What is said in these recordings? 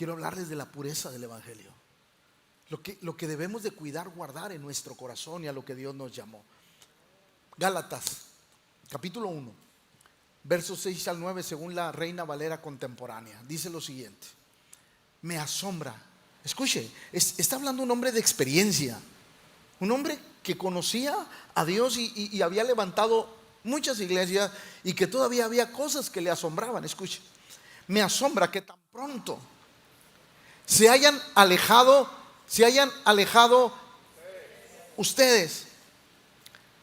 quiero hablarles de la pureza del Evangelio. Lo que debemos de cuidar, guardar en nuestro corazón y a lo que Dios nos llamó. Gálatas, capítulo 1, versos 6 al 9, según la Reina Valera contemporánea. Dice lo siguiente: me asombra. Escuche, está hablando un hombre de experiencia, un hombre que conocía a Dios y había levantado muchas iglesias y que todavía había cosas que le asombraban. Escuche, me asombra que tan pronto se hayan alejado ustedes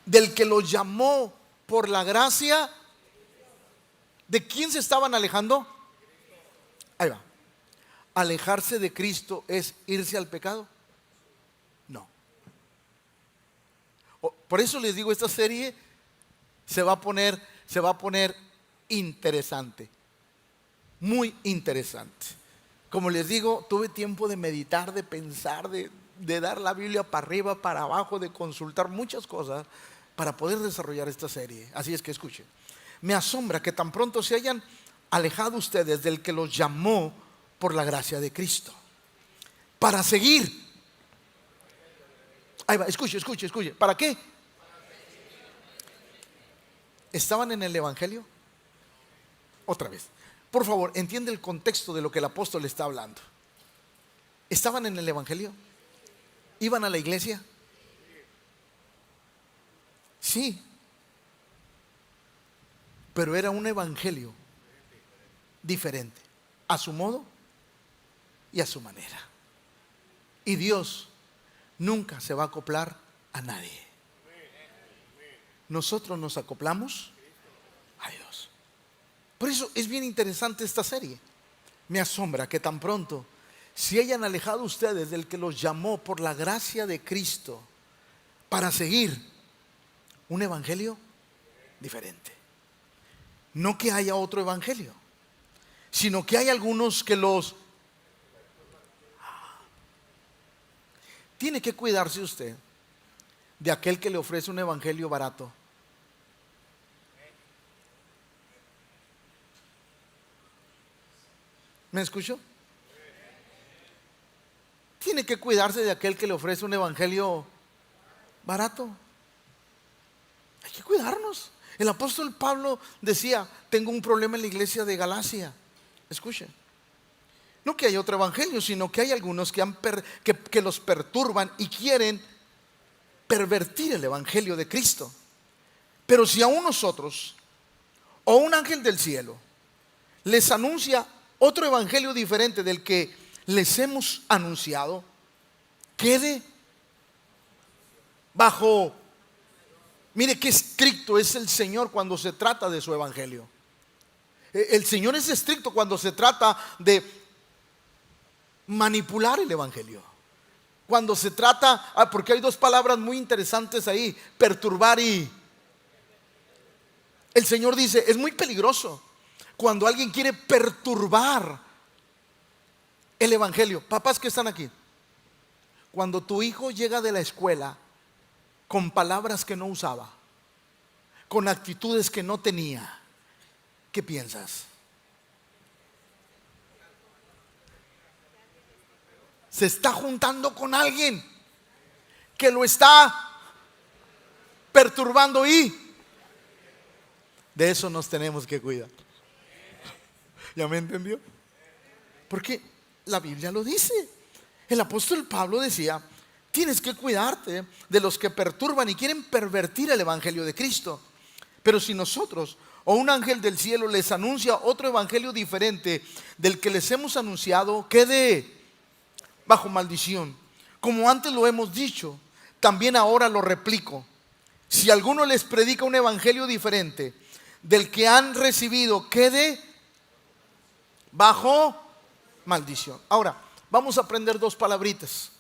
del que los llamó por la gracia. ¿De quién se estaban alejando? Ahí va. ¿Alejarse de Cristo es irse al pecado? No. Por eso les digo, esta serie se va a poner interesante, muy interesante. Como les digo, tuve tiempo de meditar, de pensar, de dar la Biblia para arriba, para abajo, de consultar muchas cosas para poder desarrollar esta serie. Así es que escuchen. Me asombra que tan pronto se hayan alejado ustedes del que los llamó por la gracia de Cristo, para seguir. Ahí va, escuche. ¿Para qué? ¿Estaban en el Evangelio? Otra vez, por favor, entiende el contexto de lo que el apóstol está hablando. ¿Estaban en el Evangelio? ¿Iban a la iglesia? Sí, pero era un evangelio diferente, a su modo y a su manera. Y Dios nunca se va a acoplar a nadie. Nosotros nos acoplamos a Dios. Por eso es bien interesante esta serie. Me asombra que tan pronto se hayan alejado ustedes del que los llamó por la gracia de Cristo para seguir un evangelio diferente. No que haya otro evangelio, sino que hay algunos que los... Tiene que cuidarse usted de aquel que le ofrece un evangelio barato. ¿Me escuchó? Tiene que cuidarse de aquel que le ofrece un evangelio barato. Hay que cuidarnos. El apóstol Pablo decía: tengo un problema en la iglesia de Galacia. Escuchen, no que hay otro evangelio, sino que hay algunos que los perturban y quieren pervertir el evangelio de Cristo. Pero si aún nosotros o un ángel del cielo les anuncia otro evangelio diferente del que les hemos anunciado, quede bajo... Mire qué estricto es el Señor cuando se trata de su evangelio. El Señor es estricto cuando se trata de manipular el evangelio. Cuando se trata, porque hay dos palabras muy interesantes ahí: perturbar y... El Señor dice, es muy peligroso cuando alguien quiere perturbar el evangelio. Papás que están aquí, cuando tu hijo llega de la escuela con palabras que no usaba, con actitudes que no tenía, ¿qué piensas? Se está juntando con alguien que lo está perturbando y de eso nos tenemos que cuidar. ¿Ya me entendió? Porque la Biblia lo dice. El apóstol Pablo decía: tienes que cuidarte de los que perturban y quieren pervertir el evangelio de Cristo. Pero si nosotros o un ángel del cielo les anuncia otro evangelio diferente del que les hemos anunciado, quede bajo maldición. Como antes lo hemos dicho, también ahora lo replico: si alguno les predica un evangelio diferente del que han recibido, quede bajo maldición. Ahora, vamos a aprender dos palabritas.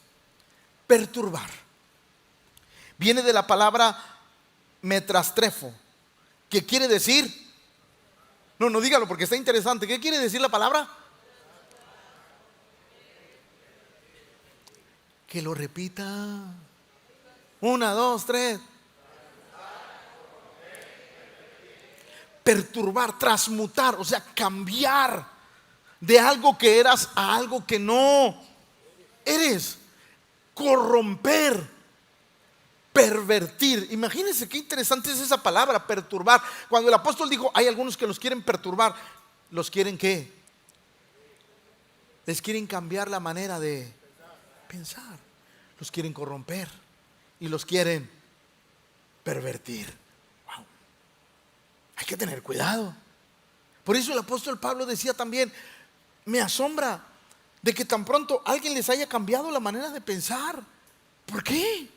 Perturbar viene de la palabra metrastrefo, que quiere decir... No dígalo porque está interesante. ¿Qué quiere decir la palabra? Que lo repita. 1, 2, 3. Perturbar, transmutar, o sea, cambiar. de algo que eras a algo que no eres. Corromper, pervertir. Imagínense qué interesante es esa palabra, perturbar. Cuando el apóstol dijo, hay algunos que los quieren perturbar, ¿los quieren qué? Les quieren cambiar la manera de pensar. Los quieren corromper y los quieren pervertir. Wow. Hay que tener cuidado. Por eso el apóstol Pablo decía también, me asombra de que tan pronto alguien les haya cambiado la manera de pensar. ¿Por qué?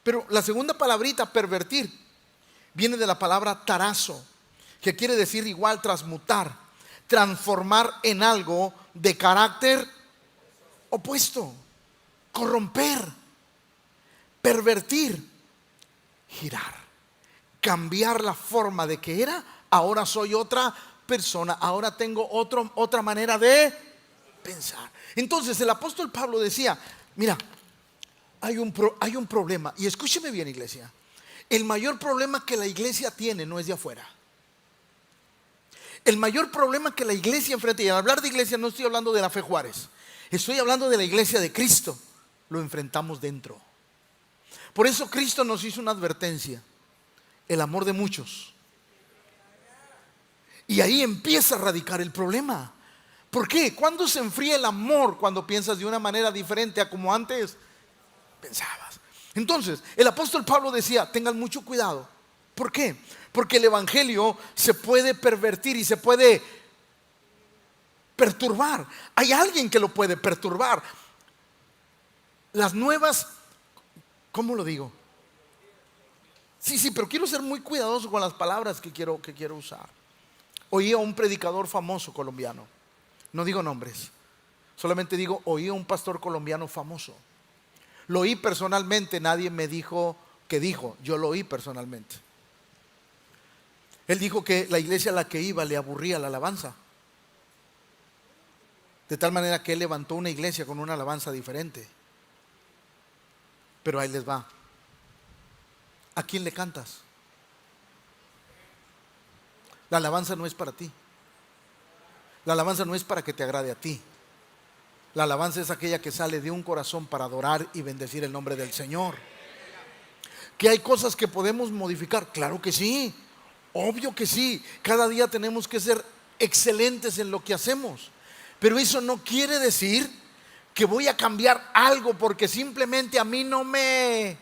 Pero la segunda palabrita, pervertir, viene de la palabra tarazo, que quiere decir igual transmutar, transformar en algo de carácter opuesto, corromper, pervertir, girar, cambiar la forma de que era. Ahora soy otra persona, ahora tengo otra manera de pensar. Entonces el apóstol Pablo decía, mira, hay un problema. Y escúcheme bien, iglesia. El mayor problema que la iglesia tiene no es de afuera. El mayor problema que la iglesia enfrenta, y al hablar de iglesia no estoy hablando de la Fe Juárez, estoy hablando de la iglesia de Cristo, lo enfrentamos dentro. Por eso Cristo nos hizo una advertencia: el amor de muchos. Y ahí empieza a radicar el problema. ¿Por qué? ¿Cuándo se enfría el amor? Cuando piensas de una manera diferente a como antes pensabas. Entonces el apóstol Pablo decía, tengan mucho cuidado. ¿Por qué? Porque el evangelio se puede pervertir y se puede perturbar. Hay alguien que lo puede perturbar. Las nuevas, ¿cómo lo digo? Sí, pero quiero ser muy cuidadoso con las palabras que quiero usar. Oí a un predicador famoso colombiano, no digo nombres, solamente digo, oí a un pastor colombiano famoso. Lo oí personalmente, nadie me dijo que dijo, yo lo oí personalmente. Él dijo que la iglesia a la que iba le aburría la alabanza, de tal manera que él levantó una iglesia con una alabanza diferente. Pero ahí les va. ¿A quién le cantas? La alabanza no es para ti. La alabanza no es para que te agrade a ti. La alabanza es aquella que sale de un corazón para adorar y bendecir el nombre del Señor. ¿Que hay cosas que podemos modificar? Claro que sí, obvio que sí. Cada día tenemos que ser excelentes en lo que hacemos. Pero eso no quiere decir que voy a cambiar algo porque simplemente a mí no me...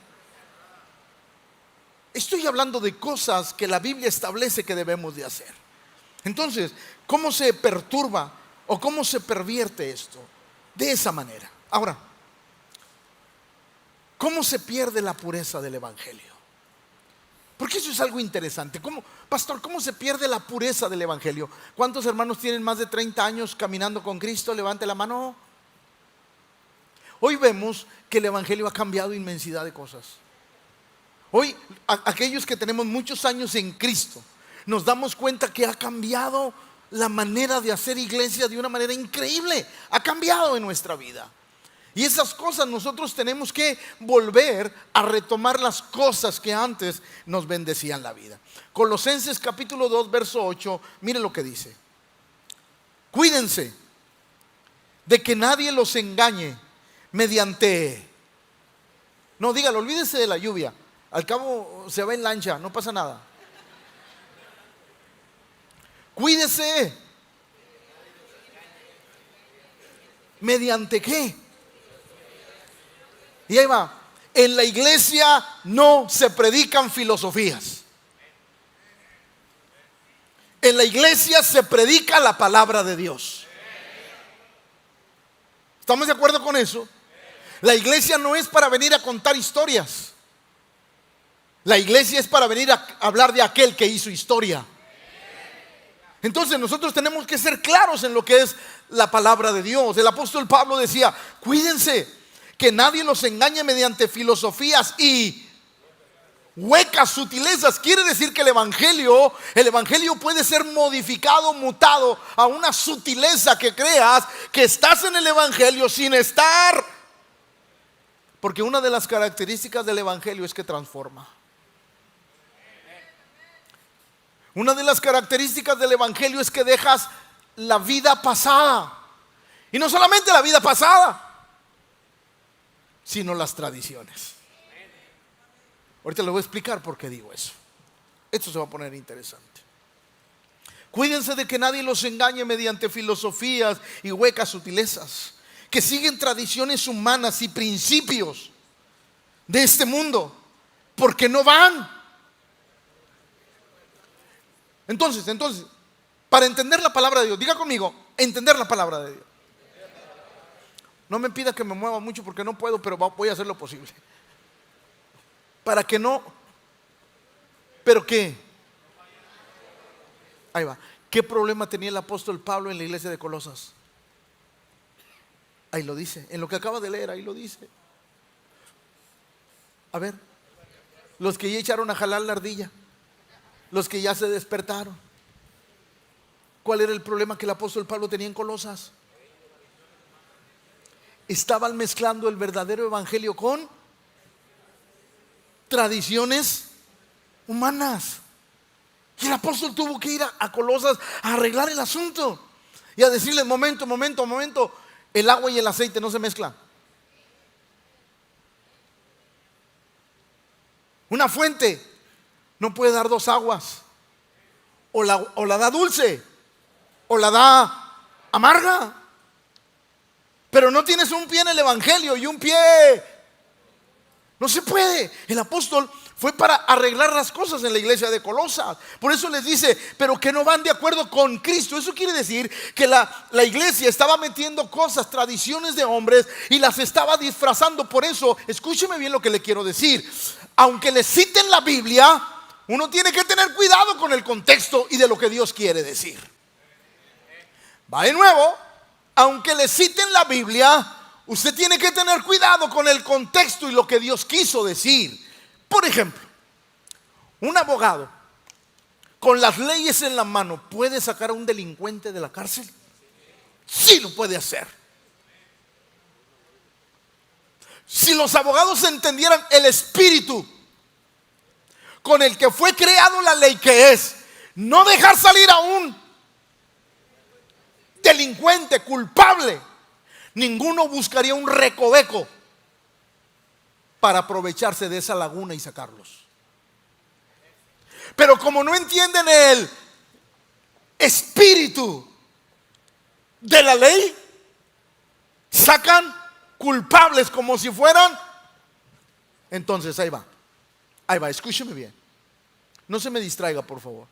Estoy hablando de cosas que la Biblia establece que debemos de hacer. Entonces, ¿cómo se perturba o cómo se pervierte esto? De esa manera. Ahora, ¿cómo se pierde la pureza del evangelio? Porque eso es algo interesante. Pastor, ¿cómo se pierde la pureza del evangelio? ¿Cuántos hermanos tienen más de 30 años caminando con Cristo? Levante la mano. Hoy vemos que el evangelio ha cambiado inmensidad de cosas. Hoy, aquellos que tenemos muchos años en Cristo, nos damos cuenta que ha cambiado la manera de hacer iglesia de una manera increíble. Ha cambiado en nuestra vida. Y esas cosas nosotros tenemos que volver a retomar las cosas que antes nos bendecían la vida. Colosenses capítulo 2 verso 8, mire lo que dice: cuídense de que nadie los engañe mediante... No, dígalo, olvídese de la lluvia. Al cabo se va en lancha, no pasa nada. Cuídese. ¿Mediante qué? Y ahí va. En la iglesia no se predican filosofías. En la iglesia se predica la palabra de Dios. ¿Estamos de acuerdo con eso? La iglesia no es para venir a contar historias. La iglesia es para venir a hablar de aquel que hizo historia. Entonces nosotros tenemos que ser claros en lo que es la palabra de Dios. El apóstol Pablo decía: cuídense que nadie los engañe mediante filosofías y huecas sutilezas. Quiere decir que el evangelio puede ser modificado, mutado a una sutileza que creas que estás en el evangelio sin estar. Porque una de las características del evangelio es que transforma. Una de las características del evangelio es que dejas la vida pasada. Y no solamente la vida pasada, sino las tradiciones. Ahorita les voy a explicar por qué digo eso. Esto se va a poner interesante. Cuídense de que nadie los engañe mediante filosofías y huecas sutilezas, que siguen tradiciones humanas y principios de este mundo, porque no van. Entonces, para entender la palabra de Dios, diga conmigo, entender la palabra de Dios. No me pida que me mueva mucho porque no puedo, pero voy a hacer lo posible. Para que no, pero ¿qué? Ahí va. ¿Qué problema tenía el apóstol Pablo en la iglesia de Colosas? Ahí lo dice, en lo que acaba de leer, ahí lo dice. A ver, los que ya echaron a jalar la ardilla, los que ya se despertaron. ¿Cuál era el problema que el apóstol Pablo tenía en Colosas? Estaban mezclando el verdadero evangelio con tradiciones humanas. Y el apóstol tuvo que ir a Colosas a arreglar el asunto y a decirles: momento, el agua y el aceite no se mezclan. Una fuente no puede dar dos aguas. O la da dulce o la da amarga. Pero no tienes un pie en el evangelio y un pie. No se puede. El apóstol fue para arreglar las cosas en la iglesia de Colosas. Por eso les dice: pero que no van de acuerdo con Cristo. Eso quiere decir que la iglesia estaba metiendo cosas, tradiciones de hombres, y las estaba disfrazando. Por eso, escúcheme bien lo que le quiero decir. Aunque le citen la Biblia, uno tiene que tener cuidado con el contexto y de lo que Dios quiere decir. Va de nuevo. Aunque le citen la Biblia, usted tiene que tener cuidado con el contexto y lo que Dios quiso decir. Por ejemplo, un abogado con las leyes en la mano ¿puede sacar a un delincuente de la cárcel? Sí, lo puede hacer. Si los abogados entendieran el espíritu con el que fue creado la ley, que es no dejar salir a un delincuente culpable, ninguno buscaría un recoveco para aprovecharse de esa laguna y sacarlos. Pero como no entienden el espíritu de la ley, sacan culpables como si fueran. Entonces ahí va, escúcheme bien. No se me distraiga, por favor.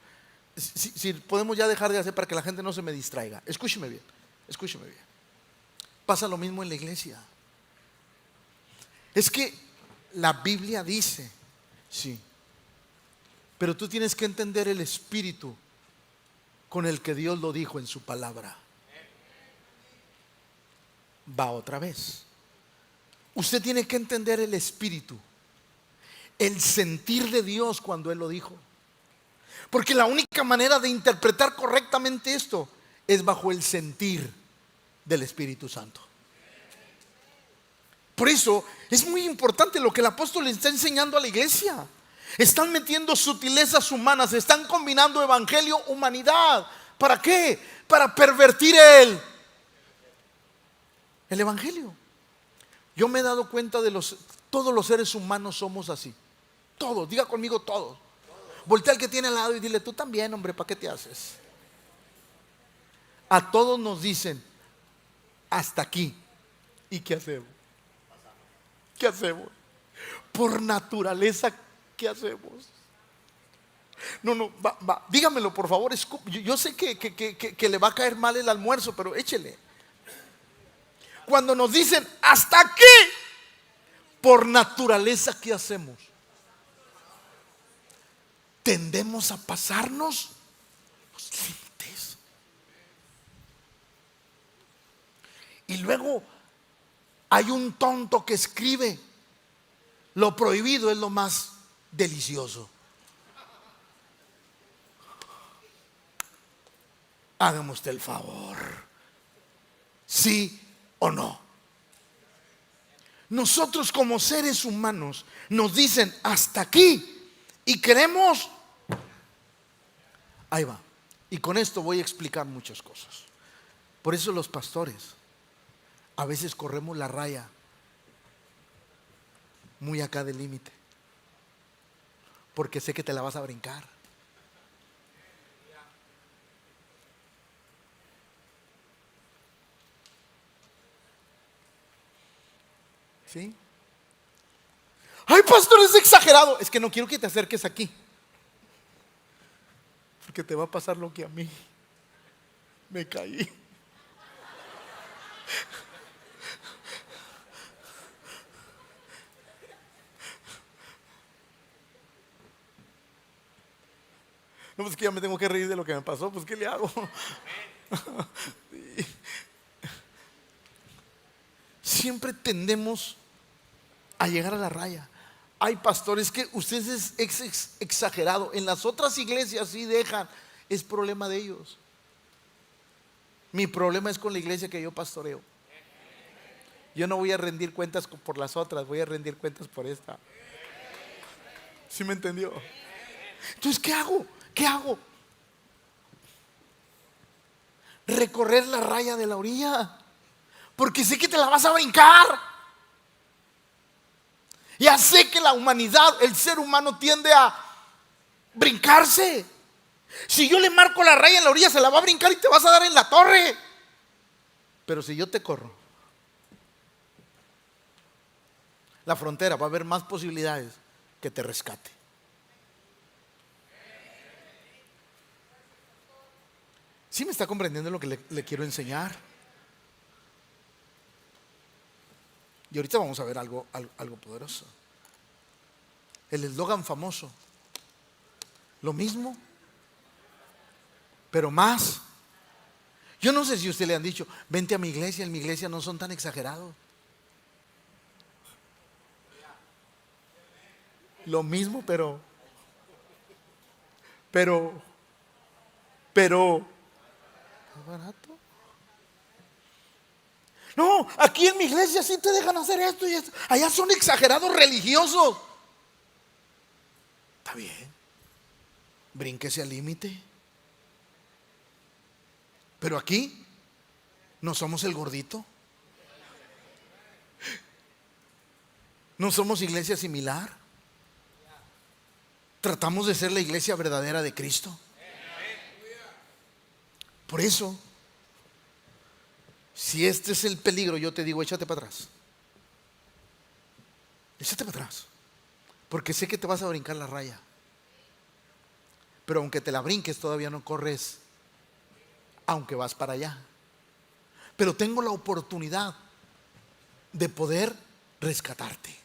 Si podemos ya dejar de hacer para que la gente no se me distraiga. Escúcheme bien. Pasa lo mismo en la iglesia. Es que la Biblia dice, sí, pero tú tienes que entender el espíritu con el que Dios lo dijo en su palabra. Va otra vez. Usted tiene que entender el espíritu, el sentir de Dios cuando Él lo dijo. Porque la única manera de interpretar correctamente esto es bajo el sentir del Espíritu Santo. Por eso es muy importante lo que el apóstol le está enseñando a la iglesia. Están metiendo sutilezas humanas, están combinando evangelio, humanidad. ¿Para qué? Para pervertir el evangelio. Yo me he dado cuenta de todos los seres humanos somos así. Todos, diga conmigo todos. Voltea al que tiene al lado y dile: tú también, hombre, ¿para qué te haces? A todos nos dicen: hasta aquí. ¿Y qué hacemos? ¿Qué hacemos? Por naturaleza, ¿qué hacemos? No, va, dígamelo por favor. Yo sé que le va a caer mal el almuerzo, pero échele. Cuando nos dicen hasta aquí, por naturaleza, ¿qué hacemos? Tendemos a pasarnos los límites. Y luego hay un tonto que escribe: lo prohibido es lo más delicioso. Hágame usted el favor, ¿sí o no? Nosotros como seres humanos nos dicen hasta aquí y queremos. Ahí va. Y con esto voy a explicar muchas cosas. Por eso los pastores a veces corremos la raya muy acá del límite, porque sé que te la vas a brincar. ¿Sí? Ay, pastor, es exagerado. Es que no quiero que te acerques aquí, porque te va a pasar lo que a mí. Me caí. No, pues que ya me tengo que reír de lo que me pasó. Pues ¿qué le hago? Sí. Siempre tendemos a llegar a la raya. Hay pastores que ustedes es exagerado. En las otras iglesias sí dejan. Es problema de ellos. Mi problema es con la iglesia que yo pastoreo. Yo no voy a rendir cuentas por las otras, voy a rendir cuentas por esta. ¿Sí me entendió? Entonces, ¿qué hago? ¿Qué hago? Recorrer la raya de la orilla, porque sé que te la vas a brincar. Ya sé que la humanidad, el ser humano tiende a brincarse. Si yo le marco la raya en la orilla, se la va a brincar y te vas a dar en la torre. Pero si yo te corro la frontera, va a haber más posibilidades que te rescate. ¿Sí me está comprendiendo lo que le quiero enseñar? Y ahorita vamos a ver algo poderoso. El eslogan famoso: lo mismo, pero más. Yo no sé si a usted le han dicho: vente a mi iglesia, en mi iglesia no son tan exagerados. Lo mismo, pero barato. No, aquí en mi iglesia sí te dejan hacer esto y esto. Allá son exagerados religiosos. Está bien, brínquese al límite. Pero aquí no somos el gordito. No somos iglesia similar. Tratamos de ser la iglesia verdadera de Cristo. Por eso, si este es el peligro, yo te digo: échate para atrás. Échate para atrás. Porque sé que te vas a brincar la raya. Pero aunque te la brinques, todavía no corres, aunque vas para allá. Pero tengo la oportunidad de poder rescatarte.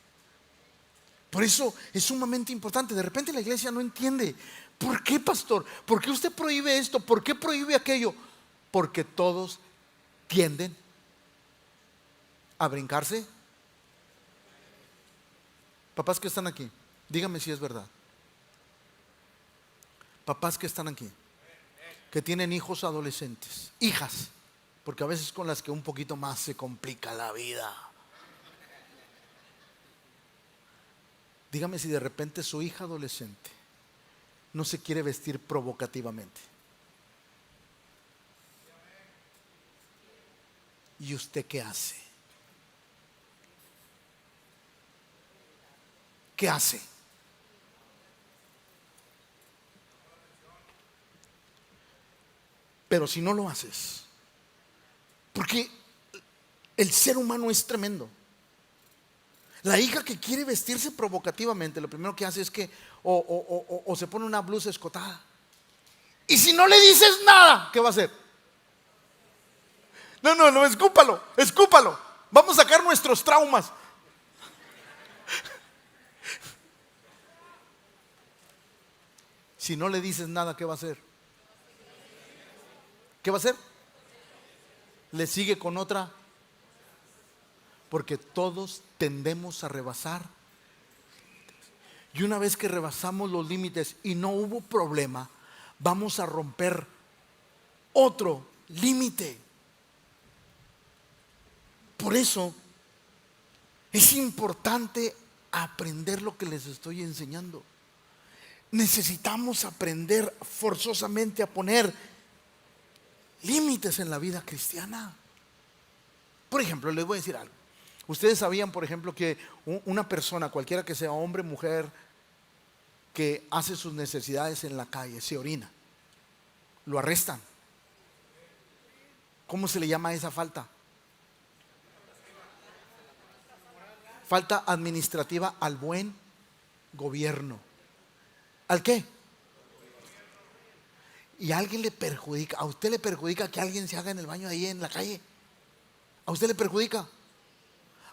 Por eso es sumamente importante. De repente la iglesia no entiende. ¿Por qué, pastor? ¿Por qué usted prohíbe esto? ¿Por qué prohíbe aquello? Porque todos tienden a brincarse. Papás que están aquí, díganme si es verdad. Papás que están aquí, que tienen hijos adolescentes, hijas, porque a veces con las que un poquito más se complica la vida. Dígame si de repente su hija adolescente no se quiere vestir provocativamente. ¿Y usted qué hace? ¿Qué hace? Pero si no lo haces, porque el ser humano es tremendo. La hija que quiere vestirse provocativamente, lo primero que hace es que o se pone una blusa escotada. Y si no le dices nada, ¿qué va a hacer? No, escúpalo. Vamos a sacar nuestros traumas. Si no le dices nada, ¿qué va a hacer? ¿Qué va a hacer? Le sigue con otra. Porque todos tendemos a rebasar. Y una vez que rebasamos los límites y no hubo problema, vamos a romper otro límite. Por eso es importante aprender lo que les estoy enseñando. Necesitamos aprender forzosamente a poner límites en la vida cristiana. Por ejemplo, les voy a decir algo. Ustedes sabían, por ejemplo, que una persona, cualquiera que sea hombre, mujer, que hace sus necesidades en la calle, se orina, lo arrestan. ¿Cómo se le llama a esa falta? Falta administrativa al buen gobierno. ¿Al qué? Y a alguien le perjudica. ¿A usted le perjudica que alguien se haga en el baño ahí en la calle? ¿A usted le perjudica?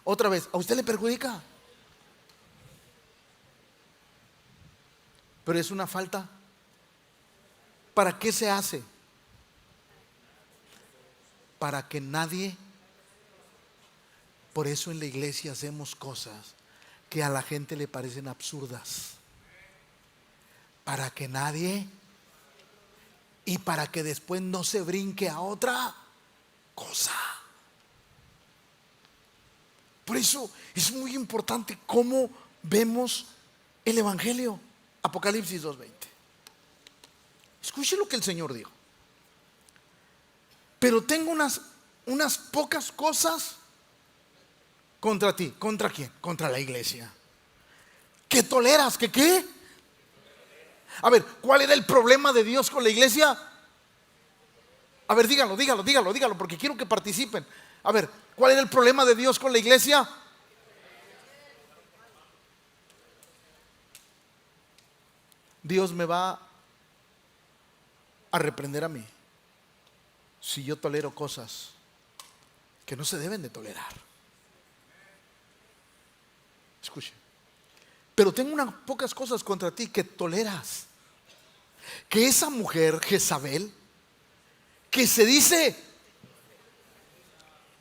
Otra vez, ¿a usted le perjudica? Pero es una falta. ¿Para qué se hace? Para que nadie. Por eso en la iglesia hacemos cosas que a la gente le parecen absurdas. Para que nadie, y para que después no se brinque a otra cosa. Por eso es muy importante cómo vemos el Evangelio. Apocalipsis 2:20. Escuche lo que el Señor dijo. Pero tengo unas pocas cosas contra ti. ¿Contra quién? Contra la iglesia. ¿Que toleras? ¿Que qué? A ver, ¿cuál era el problema de Dios con la iglesia? A ver, dígalo, porque quiero que participen. A ver, ¿cuál era el problema de Dios con la iglesia? Dios me va a reprender a mí si yo tolero cosas que no se deben de tolerar. Escuche. Pero tengo unas pocas cosas contra ti que toleras. Que esa mujer Jezabel, que se dice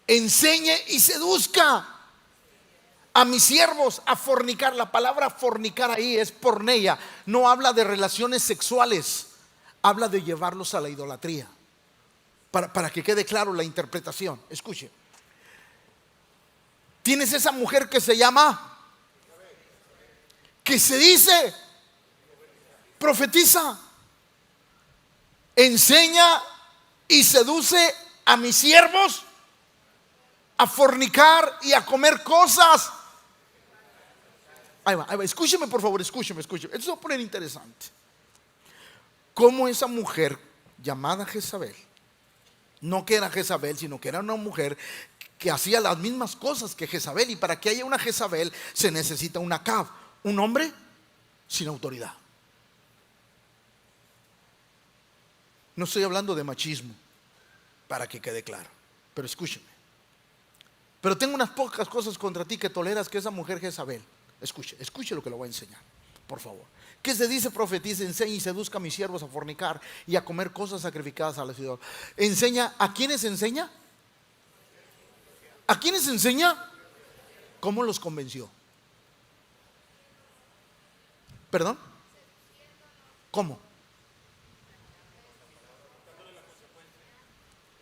enseñe y seduzca a mis siervos a fornicar. La palabra fornicar ahí es porneia. No habla de relaciones sexuales, habla de llevarlos a la idolatría. Para que quede claro la interpretación. Escuche. Tienes esa mujer que se llama, que se dice, profetiza, enseña y seduce a mis siervos a fornicar y a comer cosas. Ahí va. Escúcheme por favor, escúcheme. Esto se va a poner interesante. Cómo esa mujer llamada Jezabel, no que era Jezabel, sino que era una mujer que hacía las mismas cosas que Jezabel. Y para que haya una Jezabel se necesita una Acab, un hombre sin autoridad. No estoy hablando de machismo, para que quede claro, pero escúcheme. Pero tengo unas pocas cosas contra ti que toleras, que esa mujer Jezabel. Escuche lo que le voy a enseñar, por favor. ¿Qué se dice? Profetiza, enseña y seduzca a mis siervos a fornicar y a comer cosas sacrificadas a la ciudad. Enseña. ¿A quiénes enseña? ¿A quiénes enseña? ¿Cómo los convenció? ¿Perdón? ¿Cómo?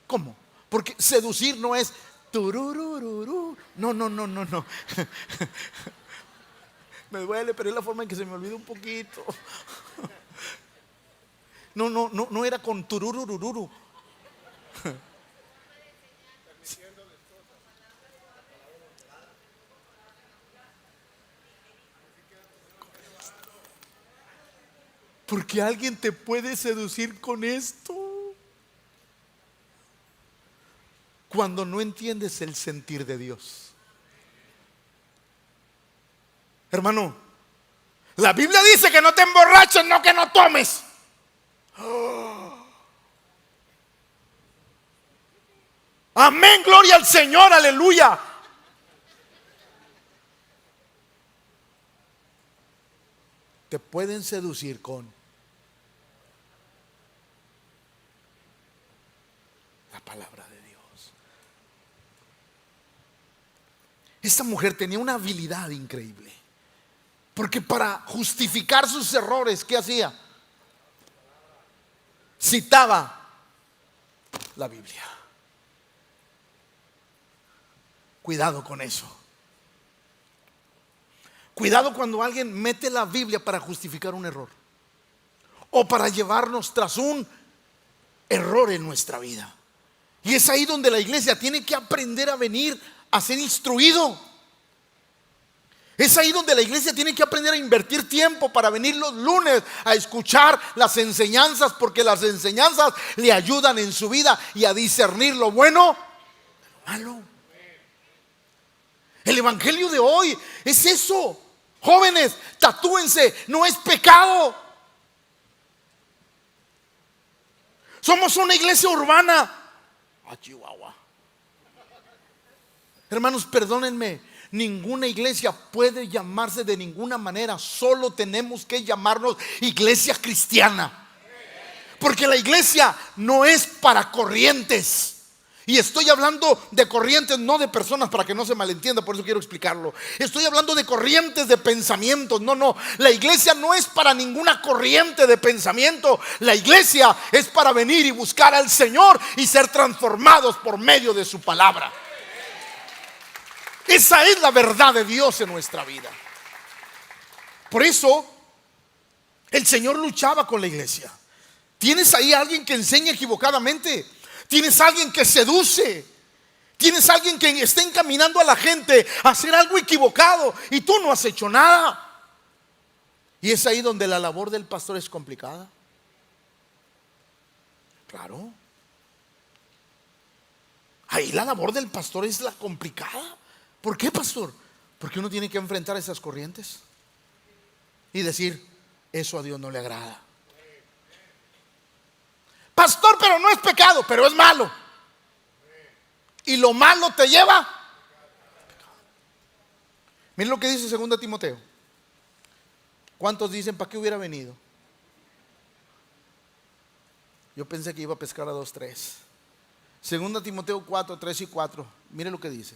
¿Cómo? Porque seducir no es tururururu. No. Me duele, pero es la forma en que se me olvida un poquito. No era con tururururu. Porque alguien te puede seducir con esto cuando no entiendes el sentir de Dios. Hermano, la Biblia dice que no te emborraches, no que no tomes. Amén, gloria al Señor, aleluya. Te pueden seducir con la palabra de Dios. Esta mujer tenía una habilidad increíble, porque para justificar sus errores, ¿qué hacía? Citaba la Biblia. Cuidado con eso. Cuidado cuando alguien mete la Biblia para justificar un error o para llevarnos tras un error en nuestra vida. Y es ahí donde la iglesia tiene que aprender a venir a ser instruido. Es ahí donde la iglesia tiene que aprender a invertir tiempo para venir los lunes a escuchar las enseñanzas, porque las enseñanzas le ayudan en su vida y a discernir lo bueno de lo malo. El evangelio de hoy es eso. Jóvenes, tatúense, no es pecado. Somos una iglesia urbana. Chihuahua. Hermanos, perdónenme, ninguna iglesia puede llamarse de ninguna manera. Solo tenemos que llamarnos iglesia cristiana, porque la iglesia no es para corrientes. Y estoy hablando de corrientes, no de personas, para que no se malentienda, por eso quiero explicarlo. Estoy hablando de corrientes de pensamientos. No, la iglesia no es para ninguna corriente de pensamiento. La iglesia es para venir y buscar al Señor y ser transformados por medio de su palabra. Esa es la verdad de Dios en nuestra vida. Por eso el Señor luchaba con la iglesia. Tienes ahí a alguien que enseña equivocadamente. Tienes a alguien que seduce. Tienes a alguien que está encaminando a la gente a hacer algo equivocado y tú no has hecho nada. Y es ahí donde la labor del pastor es complicada. Claro. Ahí la labor del pastor es la complicada. ¿Por qué, pastor? Porque uno tiene que enfrentar esas corrientes y decir, eso a Dios no le agrada. Pastor, pero no es pecado, pero es malo. Y lo malo te lleva a pecado. Miren lo que dice 2 Timoteo. ¿Cuántos dicen para qué hubiera venido? Yo pensé que iba a pescar a 2, 3. 2 Timoteo 4, 3 y 4. Mire lo que dice.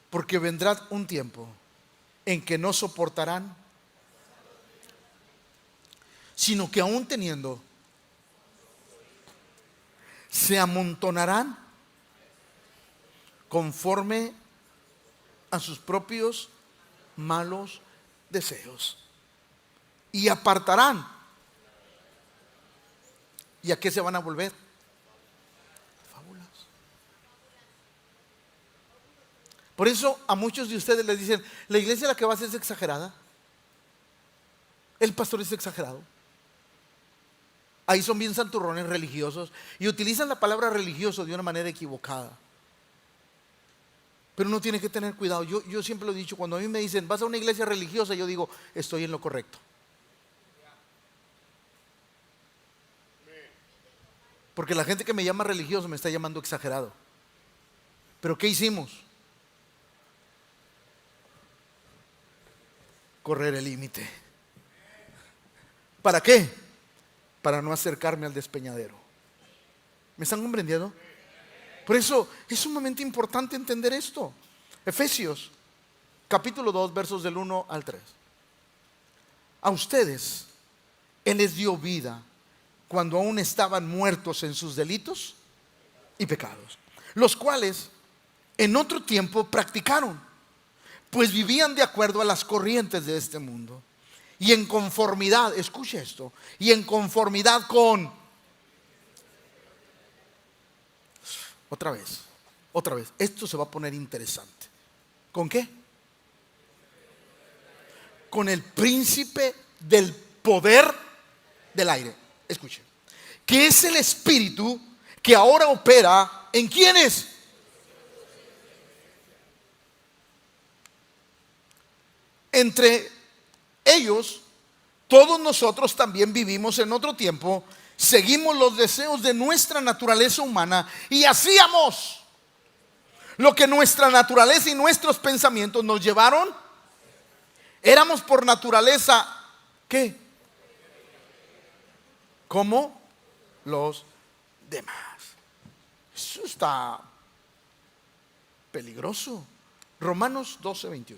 Porque vendrá un tiempo en que no soportarán, sino que aún teniendo, se amontonarán conforme a sus propios malos deseos y apartarán. ¿Y a qué se van a volver? Fábulas. Por eso a muchos de ustedes les dicen, la iglesia a la que vas es exagerada, el pastor es exagerado. Ahí son bien santurrones religiosos y utilizan la palabra religioso de una manera equivocada. Pero uno tiene que tener cuidado. Yo siempre lo he dicho, cuando a mí me dicen, vas a una iglesia religiosa, yo digo, estoy en lo correcto. Porque la gente que me llama religioso me está llamando exagerado. ¿Pero qué hicimos? Correr el límite. ¿Para qué? Para no acercarme al despeñadero. ¿Me están comprendiendo? Por eso es sumamente importante entender esto. Efesios capítulo 2 versos del 1 al 3. A ustedes Él les dio vida cuando aún estaban muertos en sus delitos y pecados, los cuales en otro tiempo practicaron, pues vivían de acuerdo a las corrientes de este mundo y en conformidad, escuche esto, y en conformidad con, otra vez, esto se va a poner interesante. ¿Con qué? Con el príncipe del poder del aire. Escuche, que es el espíritu que ahora opera en ¿quiénes? Entre ellos, todos nosotros también vivimos en otro tiempo, seguimos los deseos de nuestra naturaleza humana y hacíamos lo que nuestra naturaleza y nuestros pensamientos nos llevaron. Éramos por naturaleza, ¿qué? Como los demás. Eso está peligroso. Romanos 12:21.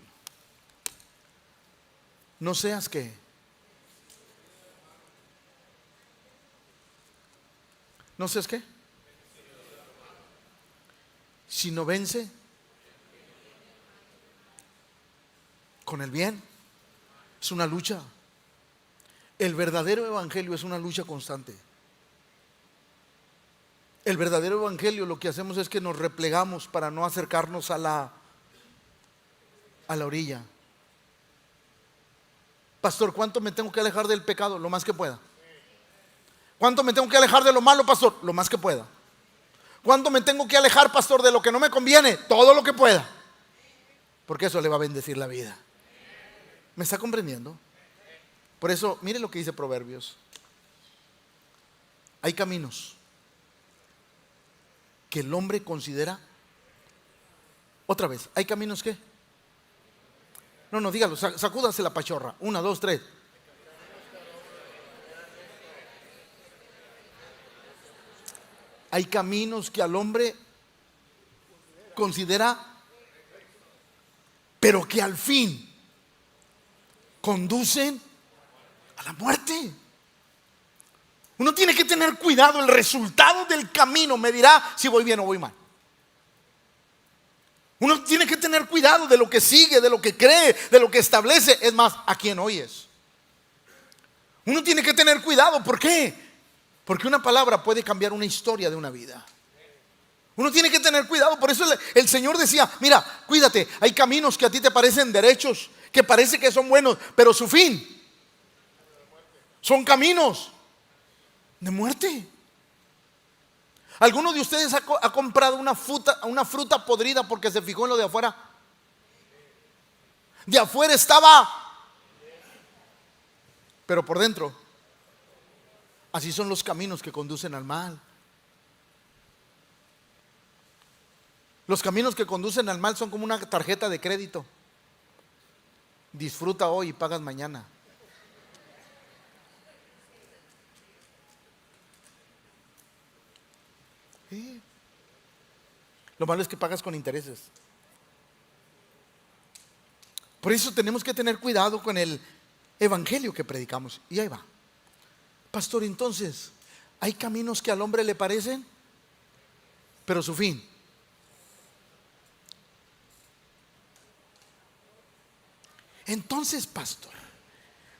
No seas ¿qué? No seas ¿qué? Si no vence con el bien. Es una lucha. El verdadero evangelio es una lucha constante. El verdadero evangelio, lo que hacemos es que nos replegamos para no acercarnos a la orilla. Pastor, ¿cuánto me tengo que alejar del pecado? Lo más que pueda. ¿Cuánto me tengo que alejar de lo malo, pastor? Lo más que pueda. ¿Cuánto me tengo que alejar, pastor, de lo que no me conviene? Todo lo que pueda. Porque eso le va a bendecir la vida. ¿Me está comprendiendo? Por eso, mire lo que dice Proverbios. Hay caminos que el hombre considera. Otra vez, ¿hay caminos qué? No, dígalo, sacúdase la pachorra. 1, 2, 3. Hay caminos que al hombre considera, pero que al fin conducen a la muerte. Uno tiene que tener cuidado. El resultado del camino me dirá si voy bien o voy mal. Uno tiene que tener cuidado de lo que sigue, de lo que cree, de lo que establece. Es más, a quién oyes. Uno tiene que tener cuidado. ¿Por qué? Porque una palabra puede cambiar una historia de una vida. Uno tiene que tener cuidado. Por eso el Señor decía, mira, cuídate. Hay caminos que a ti te parecen derechos, que parece que son buenos, pero su fin son caminos de muerte. ¿Alguno de ustedes ha comprado una fruta podrida porque se fijó en lo de afuera? De afuera estaba, pero por dentro. Así son los caminos que conducen al mal. Los caminos que conducen al mal son como una tarjeta de crédito. Disfruta hoy y pagas mañana. ¿Sí? Lo malo es que pagas con intereses. Por eso tenemos que tener cuidado con el evangelio que predicamos. Y ahí va. Pastor, entonces, hay caminos que al hombre le parecen, pero su fin. Entonces, pastor,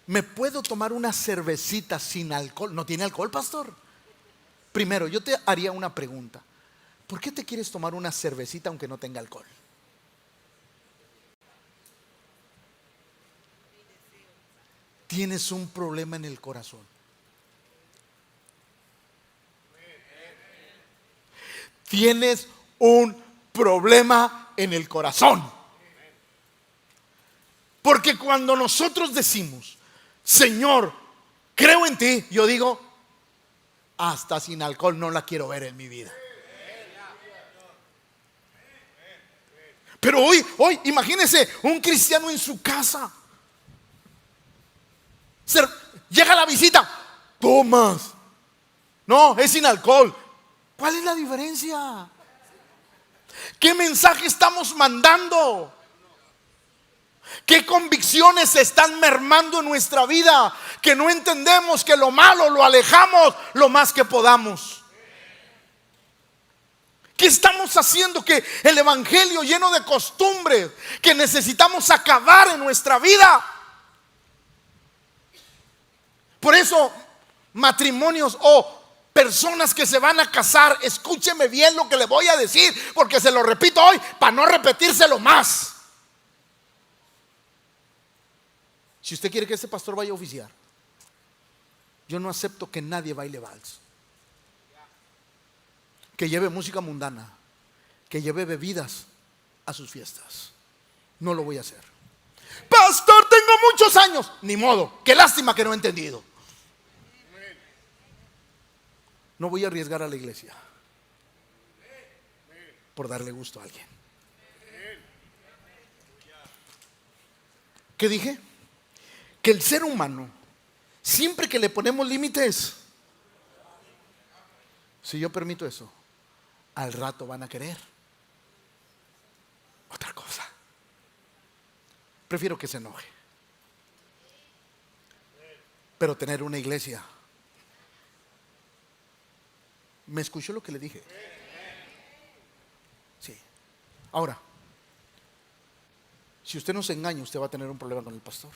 ¿me puedo tomar una cervecita sin alcohol? ¿No tiene alcohol, pastor? Primero, yo te haría una pregunta. ¿Por qué te quieres tomar una cervecita aunque no tenga alcohol? Tienes un problema en el corazón. Tienes un problema en el corazón. Porque cuando nosotros decimos, Señor, creo en ti, yo digo, hasta sin alcohol no la quiero ver en mi vida. Pero hoy, imagínese un cristiano en su casa. Llega la visita, tomas. No, es sin alcohol. ¿Cuál es la diferencia? ¿Qué mensaje estamos mandando? ¿Qué convicciones se están mermando en nuestra vida? Que no entendemos que lo malo lo alejamos lo más que podamos. ¿Qué estamos haciendo? Que el evangelio lleno de costumbres que necesitamos acabar en nuestra vida. Por eso, matrimonios o personas que se van a casar, escúcheme bien lo que le voy a decir, porque se lo repito hoy para no repetírselo más. Si usted quiere que este pastor vaya a oficiar, yo no acepto que nadie baile vals, que lleve música mundana, que lleve bebidas a sus fiestas. No lo voy a hacer. Pastor, tengo muchos años. Ni modo, qué lástima que no he entendido. No voy a arriesgar a la iglesia por darle gusto a alguien. ¿Qué dije? Que el ser humano, siempre que le ponemos límites, si yo permito eso, al rato van a querer otra cosa. Prefiero que se enoje, pero tener una iglesia. ¿Me escuchó lo que le dije? Sí. Ahora, si usted no se engaña, usted va a tener un problema con el pastor.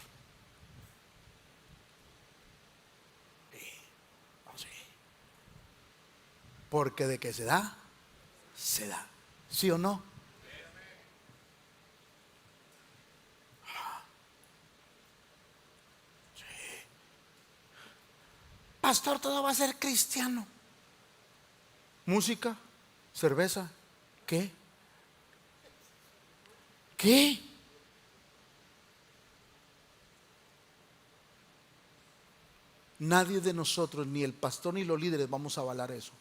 Porque de que se da, se da. ¿Sí o no? Sí. Pastor, todo va a ser cristiano. Música, cerveza, ¿qué? ¿Qué? Nadie de nosotros, ni el pastor ni los líderes, vamos a avalar eso.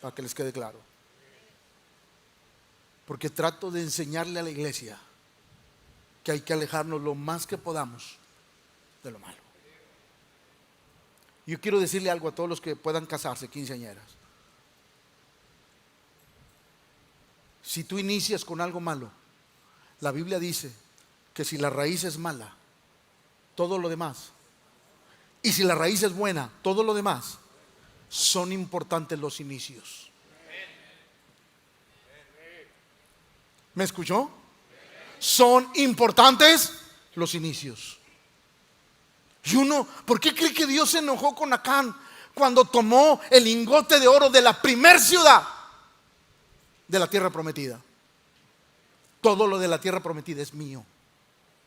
Para que les quede claro. Porque trato de enseñarle a la iglesia que hay que alejarnos lo más que podamos de lo malo. Yo quiero decirle algo a todos los que puedan casarse, quinceañeras. Si tú inicias con algo malo, la Biblia dice que si la raíz es mala, todo lo demás, y si la raíz es buena, todo lo demás, son importantes los inicios. ¿Me escuchó? Son importantes los inicios. Y uno, ¿por qué cree que Dios se enojó con Acán cuando tomó el lingote de oro de la primer ciudad de la tierra prometida? Todo lo de la tierra prometida es mío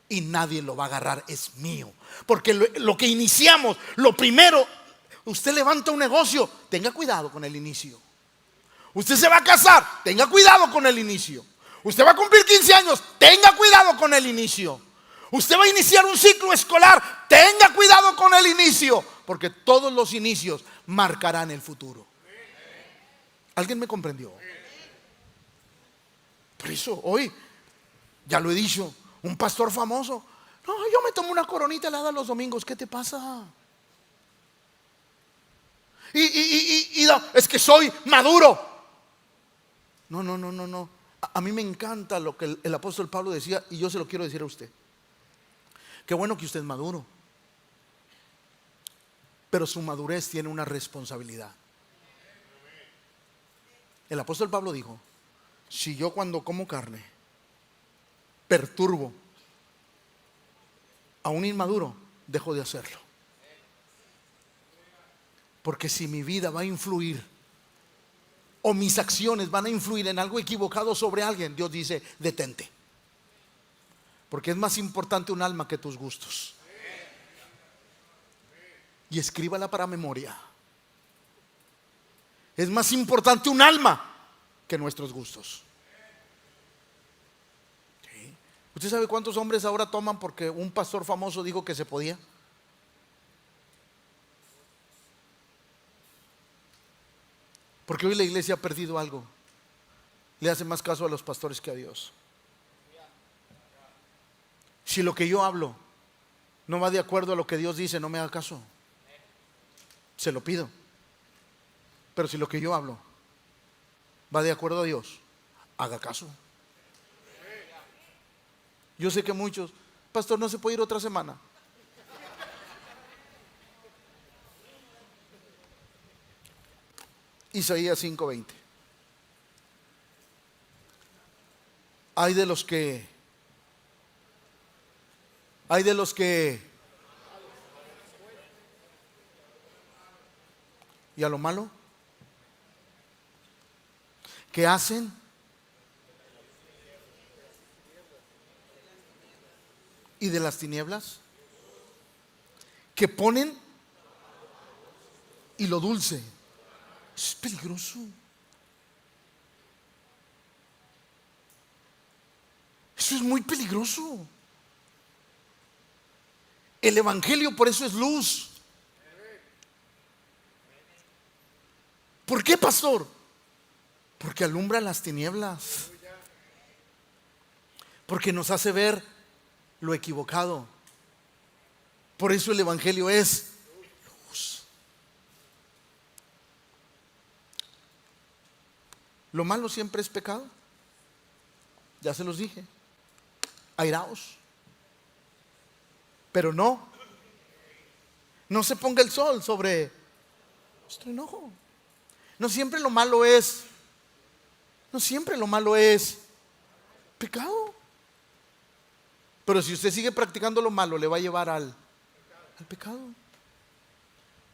y nadie lo va a agarrar, es mío. Porque lo que iniciamos, lo primero, usted levanta un negocio, tenga cuidado con el inicio. Usted se va a casar, tenga cuidado con el inicio. Usted va a cumplir 15 años, tenga cuidado con el inicio. Usted va a iniciar un ciclo escolar, tenga cuidado con el inicio, porque todos los inicios marcarán el futuro. ¿Alguien me comprendió? Por eso hoy, ya lo he dicho, un pastor famoso, no, yo me tomo una coronita helada los domingos, ¿qué te pasa? No, es que soy maduro. No. A mí me encanta lo que el apóstol Pablo decía, y yo se lo quiero decir a usted. Qué bueno que usted es maduro, pero su madurez tiene una responsabilidad. El apóstol Pablo dijo: si yo cuando como carne perturbo a un inmaduro, dejo de hacerlo. Porque si mi vida va a influir o mis acciones van a influir en algo equivocado sobre alguien, Dios dice: detente. Porque es más importante un alma que tus gustos. Y escríbala para memoria. Es más importante un alma que nuestros gustos. ¿Sí? ¿Usted sabe cuántos hombres ahora toman porque un pastor famoso dijo que se podía? Porque hoy la iglesia ha perdido algo. Le hace más caso a los pastores que a Dios. Si lo que yo hablo no va de acuerdo a lo que Dios dice, no me haga caso. Se lo pido. Pero si lo que yo hablo va de acuerdo a Dios, haga caso. Yo sé que muchos, pastor, no se puede ir otra semana. Isaías 5:20. Hay de los que y a lo malo que hacen y de las tinieblas que ponen y lo dulce. Es peligroso. Eso es muy peligroso. El evangelio por eso es luz. ¿Por qué, pastor? Porque alumbra las tinieblas. Porque nos hace ver lo equivocado. Por eso el evangelio es luz. Lo malo siempre es pecado. Ya se los dije. Airaos. Pero no se ponga el sol sobre nuestro enojo. No siempre lo malo es pecado. Pero si usted sigue practicando lo malo, le va a llevar al pecado.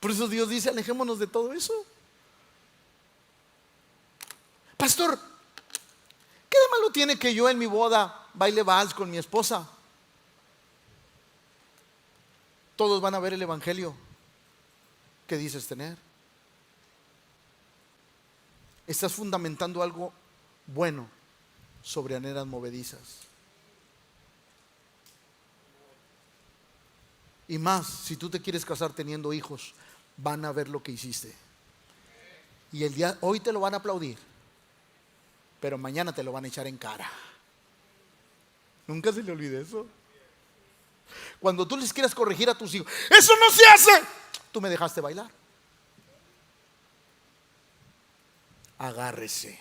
Por eso Dios dice, alejémonos de todo eso. Pastor, ¿qué de malo tiene que yo en mi boda baile vals con mi esposa? Todos van a ver el evangelio que dices tener. Estás fundamentando algo bueno sobre arenas movedizas. Y más, si tú te quieres casar teniendo hijos, van a ver lo que hiciste. Y hoy te lo van a aplaudir, pero mañana te lo van a echar en cara. Nunca se le olvide eso. Cuando tú les quieras corregir a tus hijos, eso no se hace. Tú me dejaste bailar. Agárrese.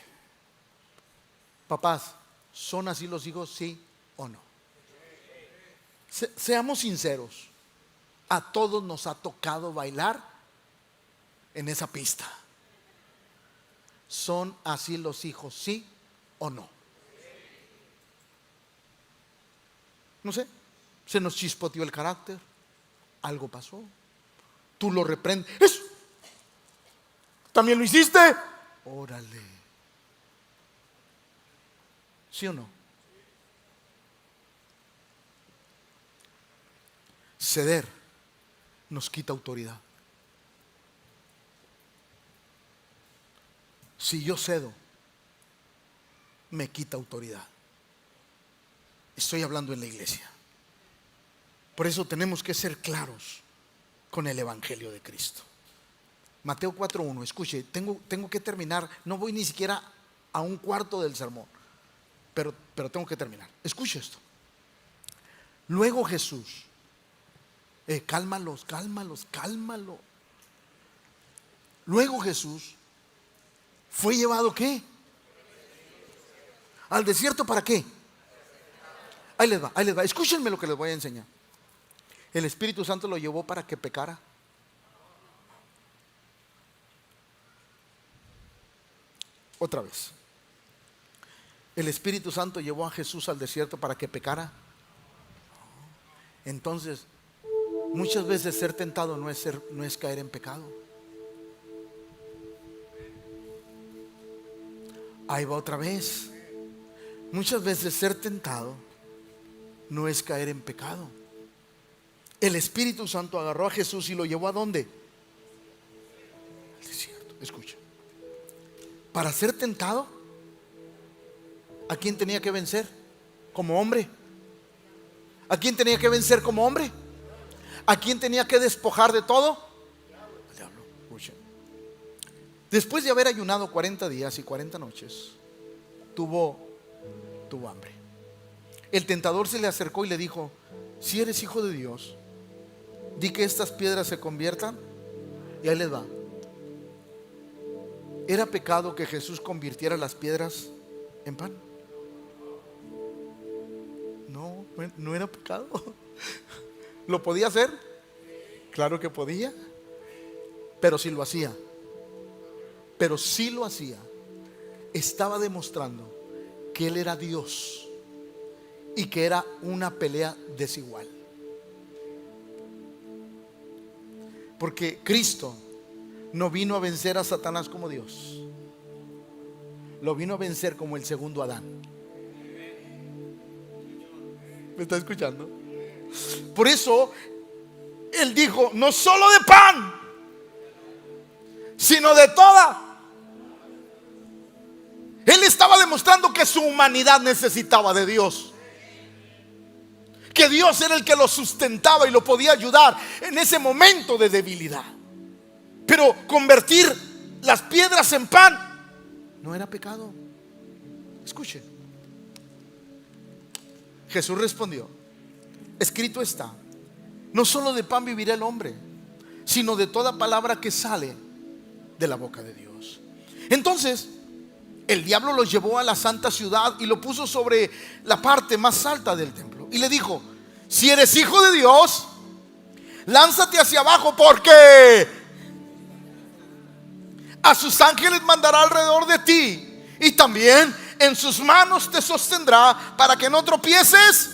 Papás, ¿son así los hijos, sí o no? Seamos sinceros. A todos nos ha tocado bailar en esa pista. ¿Son así los hijos, sí o no? No sé, se nos chispoteó el carácter, algo pasó, tú lo reprendes. ¿Eso también lo hiciste? Órale. ¿Sí o no? Ceder nos quita autoridad. Si yo cedo, me quita autoridad. Estoy hablando en la iglesia. Por eso tenemos que ser claros con el evangelio de Cristo. Mateo 4:1, escuche, tengo que terminar. No voy ni siquiera a un cuarto del sermón, pero tengo que terminar. Escuche esto. Luego Jesús, cálmalos. Luego Jesús fue llevado, ¿qué? Al desierto, ¿para qué? Ahí les va. Escúchenme lo que les voy a enseñar. El Espíritu Santo lo llevó para que pecara. Otra vez. El Espíritu Santo llevó a Jesús al desierto para que pecara. Entonces, muchas veces ser tentado no es caer en pecado. Ahí va otra vez. Muchas veces ser tentado no es caer en pecado. El Espíritu Santo agarró a Jesús y lo llevó ¿a dónde? Al desierto. Escucha. Para ser tentado, ¿a quién tenía que vencer? Como hombre. ¿A quién tenía que vencer como hombre? ¿A quién tenía que despojar de todo? Al diablo. Escuchen. Después de haber ayunado 40 días y 40 noches, tuvo hambre. El tentador se le acercó y le dijo: si eres hijo de Dios, di que estas piedras se conviertan. Y ahí les va. ¿Era pecado que Jesús convirtiera las piedras en pan? No era pecado. ¿Lo podía hacer? Claro que podía. Pero si lo hacía. Estaba demostrando que Él era Dios y que era una pelea desigual. Porque Cristo no vino a vencer a Satanás como Dios, lo vino a vencer como el segundo Adán. ¿Me está escuchando? Por eso Él dijo: no solo de pan, sino de toda. Él estaba demostrando que su humanidad necesitaba de Dios, que Dios era el que lo sustentaba y lo podía ayudar en ese momento de debilidad. Pero convertir las piedras en pan no era pecado. Escuchen. Jesús respondió: escrito está, no solo de pan vivirá el hombre, sino de toda palabra que sale de la boca de Dios. Entonces el diablo lo llevó a la santa ciudad y lo puso sobre la parte más alta del templo y le dijo: si eres hijo de Dios, lánzate hacia abajo, porque a sus ángeles mandará alrededor de ti, y también en sus manos te sostendrá para que no tropieces.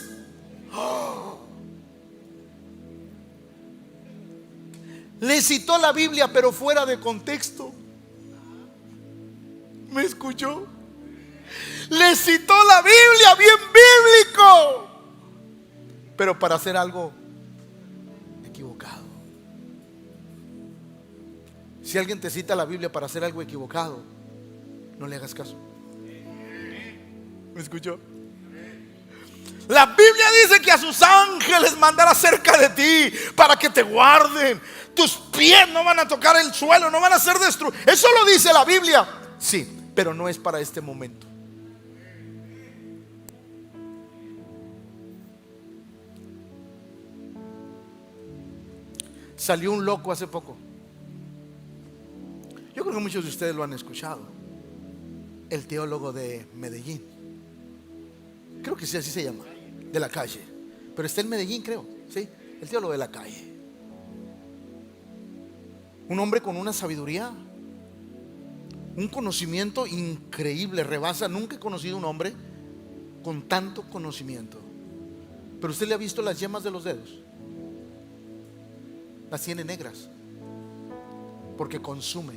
Le citó la Biblia, pero fuera de contexto. ¿Me escuchó? Le citó la Biblia bien bíblico, pero para hacer algo equivocado. Si alguien te cita la Biblia para hacer algo equivocado, no le hagas caso. ¿Me escuchó? La Biblia dice que a sus ángeles mandará cerca de ti para que te guarden. Tus pies no van a tocar el suelo, no van a ser destruidos. Eso lo dice la Biblia. Sí, pero no es para este momento. Salió un loco hace poco. Yo creo que muchos de ustedes lo han escuchado. El teólogo de Medellín. Creo que sí, así se llama. De la calle. Pero está en Medellín, creo. Sí, el teólogo de la calle. Un hombre con una sabiduría, un conocimiento increíble. Rebasa. Nunca he conocido un hombre con tanto conocimiento. Pero usted le ha visto las yemas de los dedos. Las tiene negras. Porque consume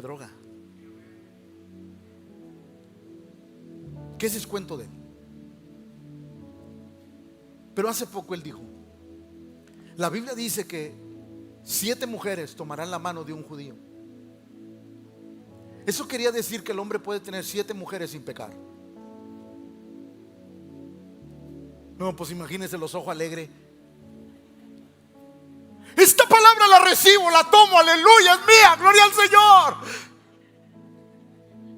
droga. ¿Qué es cuento de él? Pero hace poco él dijo: la Biblia dice que 7 mujeres tomarán la mano de un judío. Eso quería decir que el hombre puede tener 7 mujeres sin pecar. No, pues imagínense los ojos alegres. Esta palabra la recibo, la tomo, aleluya, es mía, gloria al Señor.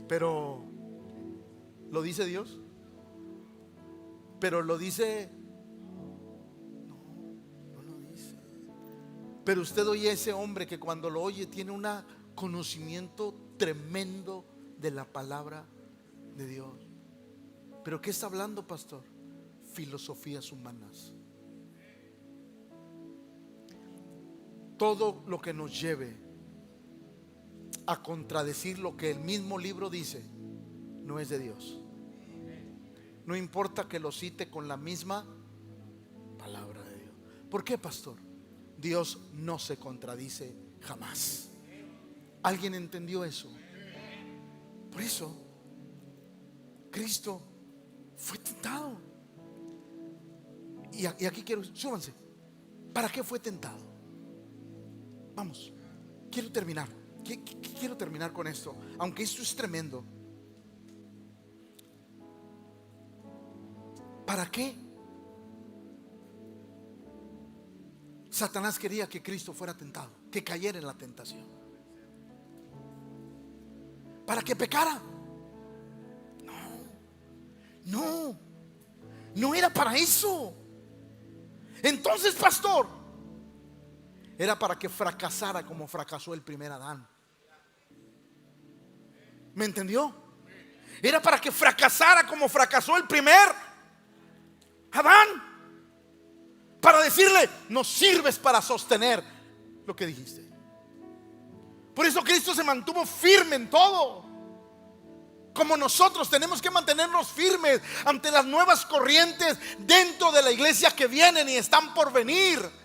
Pero ¿lo dice Dios? Pero lo dice. No lo dice. Pero usted oye a ese hombre que cuando lo oye tiene un conocimiento tremendo de la palabra de Dios. ¿Pero qué está hablando, pastor? Filosofías humanas. Todo lo que nos lleve a contradecir lo que el mismo libro dice no es de Dios. No importa que lo cite con la misma palabra de Dios. ¿Por qué, pastor? Dios no se contradice jamás. ¿Alguien entendió eso? Por eso Cristo fue tentado. Y aquí quiero, súbanse. ¿Para qué fue tentado? Vamos, quiero terminar. Quiero terminar con esto, aunque esto es tremendo. ¿Para qué Satanás quería que Cristo fuera tentado? Que cayera en la tentación. ¿Para que pecara? No era para eso. Entonces, pastor, era para que fracasara como fracasó el primer Adán. ¿Me entendió? Era para que fracasara como fracasó el primer Adán. Para decirle: no sirves para sostener lo que dijiste. Por eso Cristo se mantuvo firme en todo. Como nosotros tenemos que mantenernos firmes ante las nuevas corrientes dentro de la iglesia que vienen y están por venir.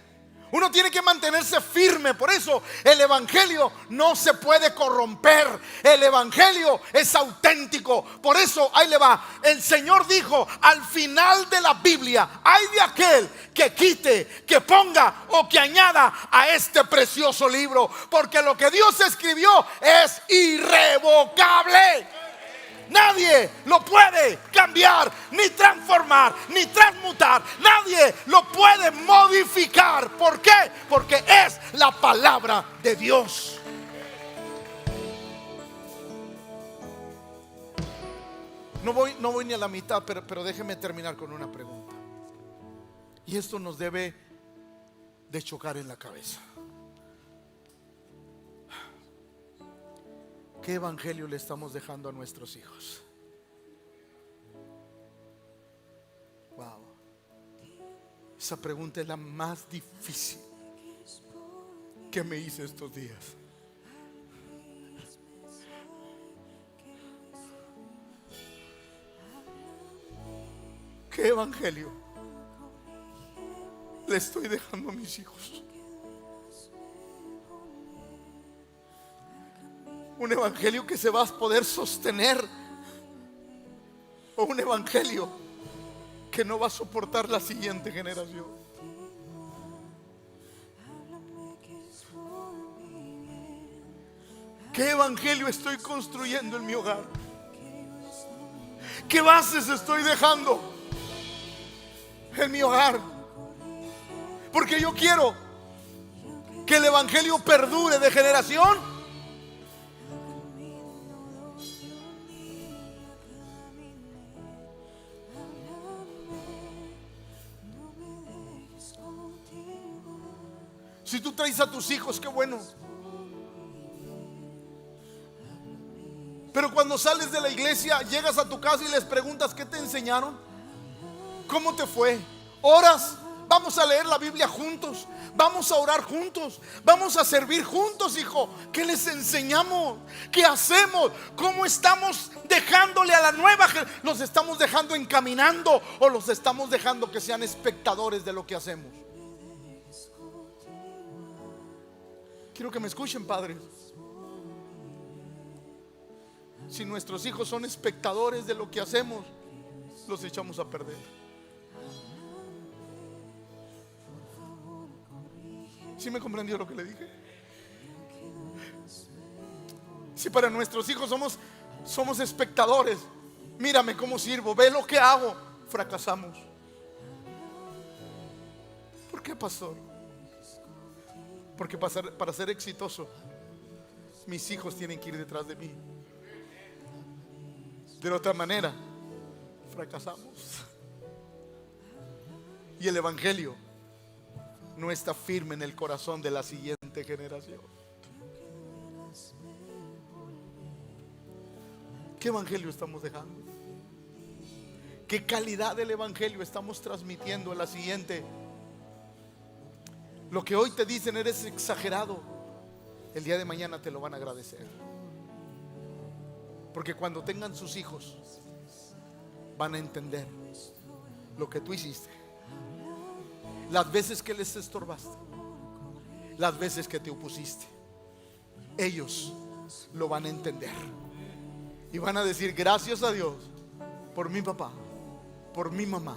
Uno tiene que mantenerse firme. Por eso el evangelio no se puede corromper. El evangelio es auténtico. Por eso ahí le va. El Señor dijo al final de la Biblia: ay de aquel que quite, que ponga o que añada a este precioso libro, porque lo que Dios escribió es irrevocable. Nadie lo puede cambiar, ni transformar, ni transmutar. Nadie lo puede modificar. ¿Por qué? Porque es la palabra de Dios. No voy ni a la mitad, pero déjeme terminar con una pregunta. Y esto nos debe de chocar en la cabeza. ¿Qué evangelio le estamos dejando a nuestros hijos? Wow. Esa pregunta es la más difícil que me hice estos días. ¿Qué evangelio le estoy dejando a mis hijos? Un evangelio que se va a poder sostener, o un evangelio que no va a soportar la siguiente generación. ¿Qué evangelio estoy construyendo en mi hogar? ¿Qué bases estoy dejando en mi hogar? Porque yo quiero que el evangelio perdure de generación Si tú traes a tus hijos, qué bueno. Pero cuando sales de la iglesia, llegas a tu casa y les preguntas: ¿qué te enseñaron? ¿Cómo te fue? ¿Oras? Vamos a leer la Biblia juntos. Vamos a orar juntos. Vamos a servir juntos, hijo. ¿Qué les enseñamos? ¿Qué hacemos? ¿Cómo estamos dejándole a la nueva generación? ¿Los estamos dejando encaminando o los estamos dejando que sean espectadores de lo que hacemos? Quiero que me escuchen, padres. Si nuestros hijos son espectadores de lo que hacemos, los echamos a perder. ¿Sí me comprendió lo que le dije? Si para nuestros hijos somos espectadores, mírame cómo sirvo, ve lo que hago, fracasamos. ¿Por qué, pastor? Porque para ser exitoso, mis hijos tienen que ir detrás de mí. De otra manera, fracasamos. Y el evangelio no está firme en el corazón de la siguiente generación. ¿Qué evangelio estamos dejando? ¿Qué calidad del evangelio estamos transmitiendo a la siguiente? Lo que hoy te dicen: eres exagerado, el día de mañana te lo van a agradecer. Porque cuando tengan sus hijos, van a entender lo que tú hiciste, las veces que les estorbaste, las veces que te opusiste. Ellos lo van a entender y van a decir: gracias a Dios por mi papá, por mi mamá,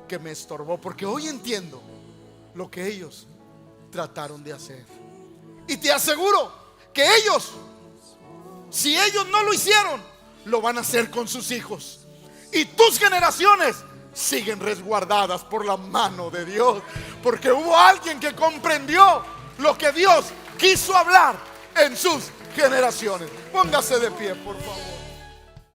que me estorbó. Porque hoy entiendo lo que ellos trataron de hacer. Y te aseguro que ellos, si ellos no lo hicieron, lo van a hacer con sus hijos. Y tus generaciones siguen resguardadas por la mano de Dios, porque hubo alguien que comprendió lo que Dios quiso hablar en sus generaciones. Póngase de pie, por favor.